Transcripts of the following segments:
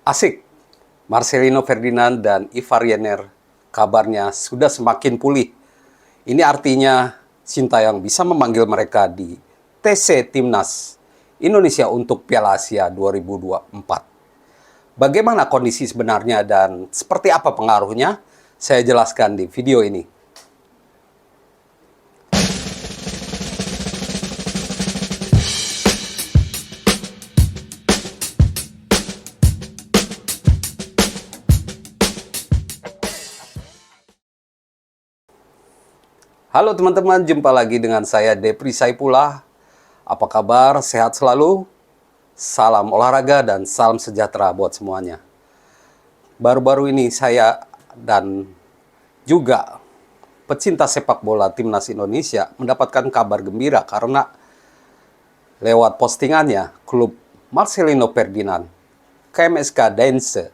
Asik, Marcelino Ferdinand dan Ivar Jenner kabarnya sudah semakin pulih. Ini artinya Sintayong bisa memanggil mereka di TC Timnas Indonesia untuk Piala Asia 2024. Bagaimana kondisi sebenarnya dan seperti apa pengaruhnya? Saya jelaskan di video ini. Halo teman-teman, jumpa lagi dengan saya Depri Saipullah. Apa kabar? Sehat selalu? Salam olahraga dan salam sejahtera buat semuanya. Baru-baru ini saya dan juga pecinta sepak bola Timnas Indonesia mendapatkan kabar gembira karena lewat postingannya klub Marcelino Ferdinand, KMSK Dense,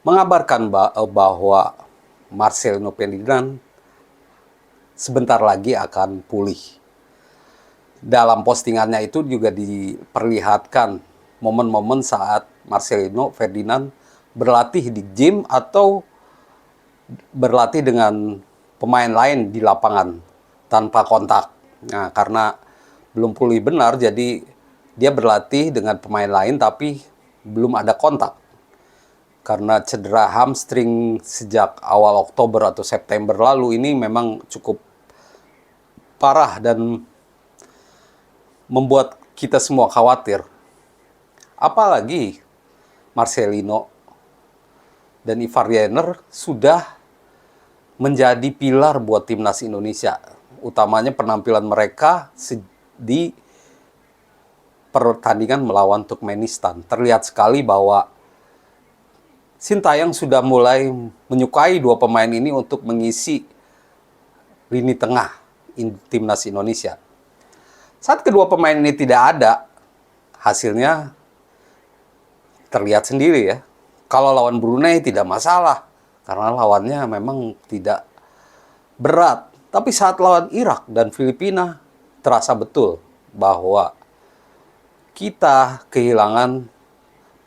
mengabarkan bahwa Marcelino Ferdinand sebentar lagi akan pulih. Dalam postingannya itu juga diperlihatkan momen-momen saat Marcelino Ferdinand berlatih di gym atau berlatih dengan pemain lain di lapangan tanpa kontak. Nah, karena belum pulih benar, jadi dia berlatih dengan pemain lain tapi belum ada kontak. Karena cedera hamstring sejak awal Oktober atau September lalu ini memang cukup parah dan membuat kita semua khawatir. Apalagi Marcelino dan Ivar Jenner sudah menjadi pilar buat Timnas Indonesia. Utamanya penampilan mereka di pertandingan melawan Turkmenistan. Terlihat sekali bahwa Sintayong sudah mulai menyukai dua pemain ini untuk mengisi lini tengah Timnas Indonesia. Saat kedua pemain ini tidak ada, hasilnya terlihat sendiri ya. Kalau lawan Brunei tidak masalah, karena lawannya memang tidak berat. Tapi saat lawan Irak dan Filipina, terasa betul bahwa kita kehilangan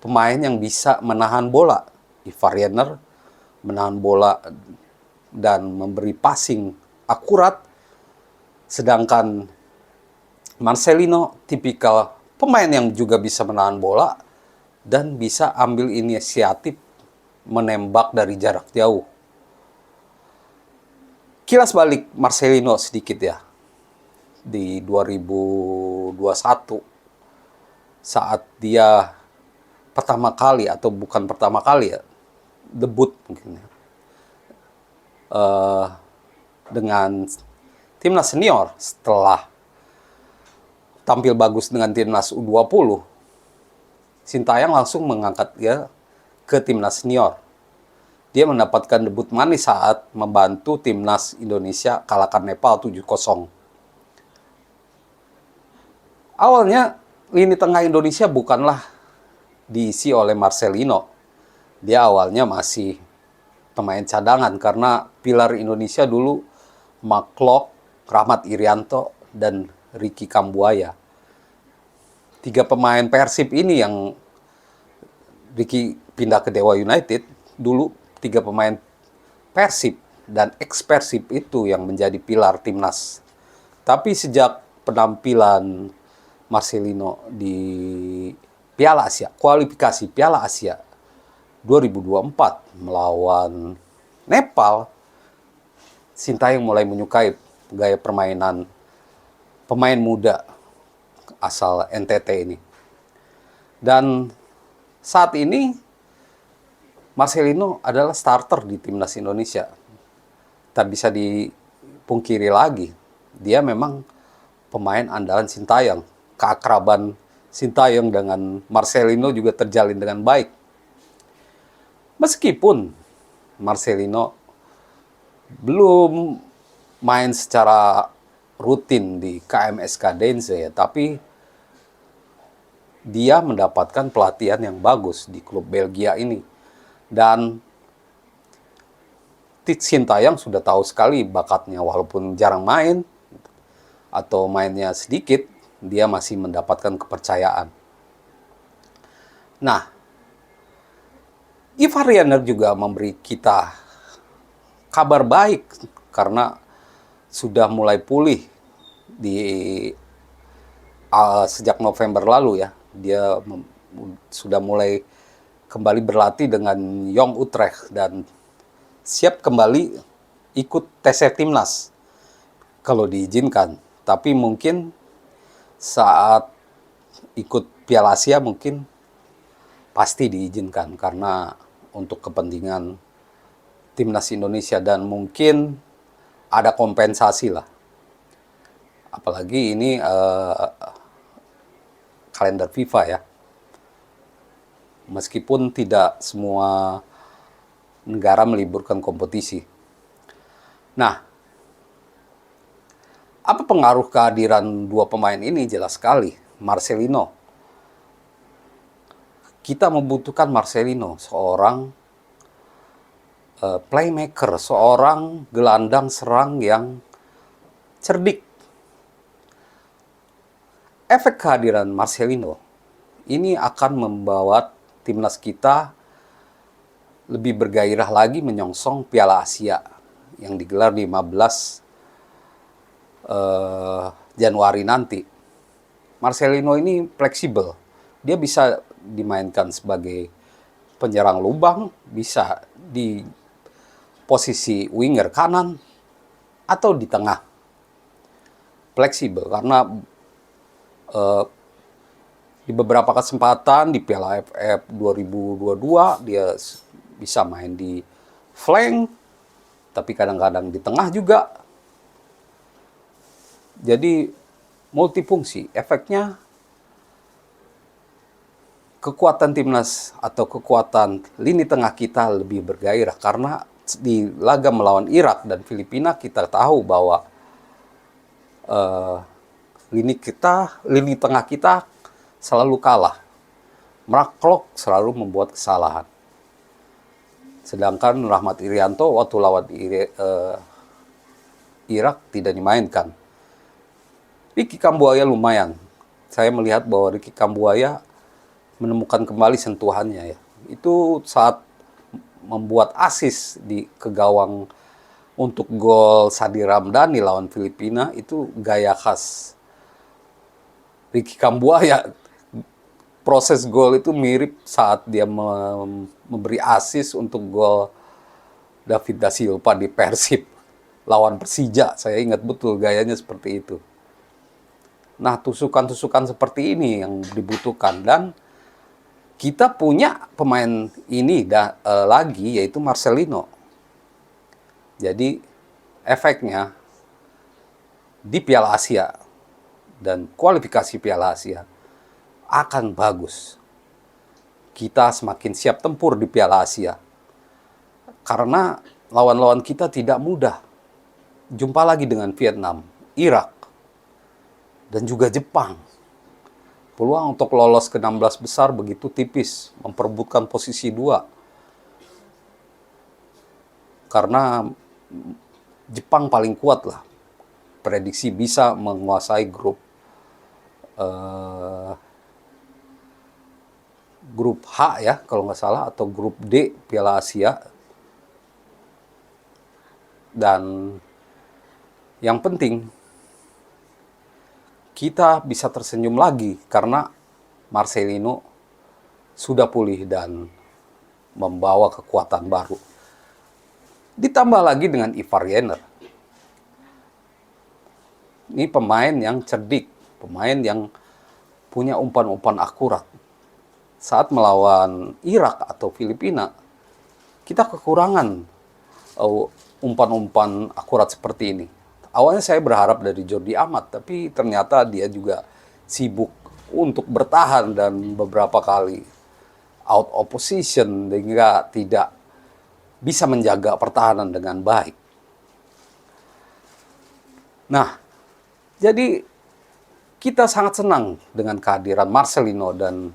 pemain yang bisa menahan bola. Ivar Jenner menahan bola dan memberi passing akurat, sedangkan Marcelino tipikal pemain yang juga bisa menahan bola dan bisa ambil inisiatif menembak dari jarak jauh. Kilas balik Marcelino sedikit ya. Di 2021 saat dia pertama kali atau bukan pertama kali ya, debut mungkin ya, dengan Timnas senior setelah tampil bagus dengan Timnas U20, Sintayong langsung mengangkat dia ke Timnas senior. Dia mendapatkan debut manis saat membantu Timnas Indonesia kalahkan Nepal 7-0. Awalnya lini tengah Indonesia bukanlah diisi oleh Marcelino. Dia awalnya masih pemain cadangan karena pilar Indonesia dulu Maklok, Rahmat Irianto, dan Ricky Kambuaya. Tiga pemain Persib ini yang Ricky pindah ke Dewa United, dulu tiga pemain Persib dan ex-Persib itu yang menjadi pilar timnas. Tapi sejak penampilan Marcelino di Piala Asia, kualifikasi Piala Asia 2024 melawan Nepal, Sintayong mulai menyukai gaya permainan pemain muda asal NTT ini. Dan saat ini Marcelino adalah starter di Timnas Indonesia. Tak bisa dipungkiri lagi, dia memang pemain andalan Sintayong. Keakraban Sintayong dengan Marcelino juga terjalin dengan baik. Meskipun Marcelino belum main secara rutin di KMSK Dense ya, tapi dia mendapatkan pelatihan yang bagus di klub Belgia ini. Dan Sintayong sudah tahu sekali bakatnya, walaupun jarang main atau mainnya sedikit, dia masih mendapatkan kepercayaan. Nah, Ivar Rianer juga memberi kita kabar baik karena sudah mulai pulih di sejak November lalu ya. Dia sudah mulai kembali berlatih dengan Jong Utrecht dan siap kembali ikut tes timnas kalau diizinkan. Tapi mungkin saat ikut Piala Asia mungkin pasti diizinkan karena untuk kepentingan timnas Indonesia dan mungkin ada kompensasi lah. Apalagi ini kalender FIFA ya. Meskipun tidak semua negara meliburkan kompetisi. Nah, apa pengaruh kehadiran dua pemain ini? Jelas sekali, Marcelino. Kita membutuhkan Marcelino, seorang playmaker, seorang gelandang serang yang cerdik. Efek kehadiran Marcelino ini akan membawa timnas kita lebih bergairah lagi menyongsong Piala Asia yang digelar di 15 Januari nanti. Marcelino ini fleksibel. Dia bisa dimainkan sebagai penyerang lubang, bisa di posisi winger kanan, atau di tengah. Fleksibel karena di beberapa kesempatan di Piala AFF 2022 dia bisa main di flank, tapi kadang-kadang di tengah juga. Jadi multifungsi. Efeknya kekuatan timnas atau kekuatan lini tengah kita lebih bergairah karena di laga melawan Irak dan Filipina kita tahu bahwa lini tengah kita selalu kalah. Mark selalu membuat kesalahan. Sedangkan Rahmat Irianto waktu lawan Irak tidak dimainkan. Ricky Kambuaya lumayan. Saya melihat bahwa Ricky Kambuaya menemukan kembali sentuhannya ya. Itu saat membuat assist ke gawang untuk gol Sadi Ramdhani lawan Filipina, itu gaya khas Ricky Kambuaya. Proses gol itu mirip saat dia memberi assist untuk gol David da Silva di Persib lawan Persija. Saya ingat betul gayanya seperti itu. Nah, tusukan-tusukan seperti ini yang dibutuhkan dan kita punya pemain ini lagi yaitu Marcelino. Jadi efeknya di Piala Asia dan kualifikasi Piala Asia akan bagus. Kita semakin siap tempur di Piala Asia. Karena lawan-lawan kita tidak mudah. Jumpa lagi dengan Vietnam, Irak, dan juga Jepang. Peluang untuk lolos ke 16 besar begitu tipis, memperebutkan posisi 2. Karena Jepang paling kuat lah. Prediksi bisa menguasai grup H ya kalau nggak salah, atau grup D Piala Asia. Dan yang penting kita bisa tersenyum lagi karena Marcelino sudah pulih dan membawa kekuatan baru. Ditambah lagi dengan Ivar Rianer. Ini pemain yang cerdik, pemain yang punya umpan-umpan akurat. Saat melawan Irak atau Filipina, kita kekurangan umpan-umpan akurat seperti ini. Awalnya saya berharap dari Jordi Amat, tapi ternyata dia juga sibuk untuk bertahan dan beberapa kali out of position sehingga tidak bisa menjaga pertahanan dengan baik. Nah, jadi kita sangat senang dengan kehadiran Marcelino dan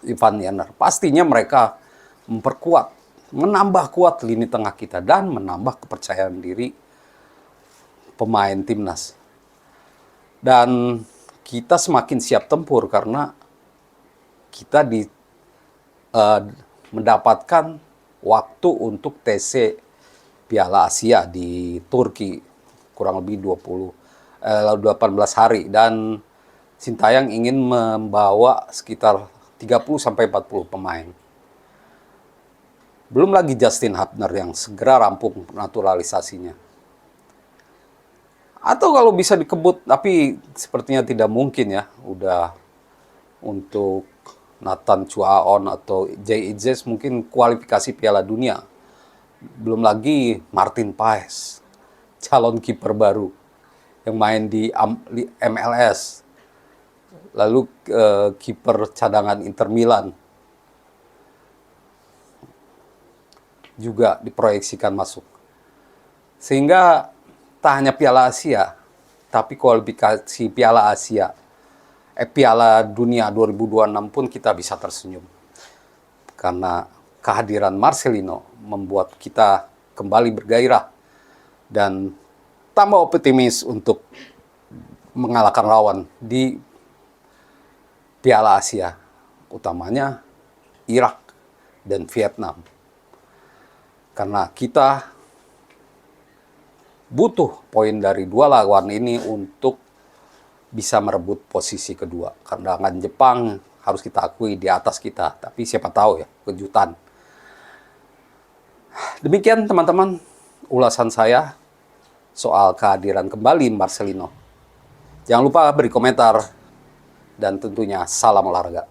Ivar Rianer. Pastinya mereka memperkuat, menambah kuat lini tengah kita dan menambah kepercayaan diri pemain timnas. Dan kita semakin siap tempur karena kita mendapatkan waktu untuk TC Piala Asia di Turki kurang lebih 18 hari, dan Sintayong ingin membawa sekitar 30-40 pemain. Belum lagi Justin Hubner yang segera rampung naturalisasinya. Atau kalau bisa dikebut, tapi sepertinya tidak mungkin ya, udah untuk Nathan Chuaon atau Jay Ijes mungkin kualifikasi Piala Dunia. Belum lagi Martin Paes, calon kiper baru yang main di MLS. Lalu kiper cadangan Inter Milan juga diproyeksikan masuk. Sehingga tak hanya Piala Asia, tapi kualifikasi Piala Asia, Piala Dunia 2026 pun kita bisa tersenyum. Karena kehadiran Marcelino membuat kita kembali bergairah dan tambah optimis untuk mengalahkan lawan di Piala Asia, utamanya Irak dan Vietnam. Karena kita butuh poin dari dua lawan ini untuk bisa merebut posisi kedua. Kedatangan Jepang harus kita akui di atas kita, tapi siapa tahu ya, kejutan. Demikian teman-teman ulasan saya soal kehadiran kembali Marcelino. Jangan lupa beri komentar, dan tentunya salam olahraga.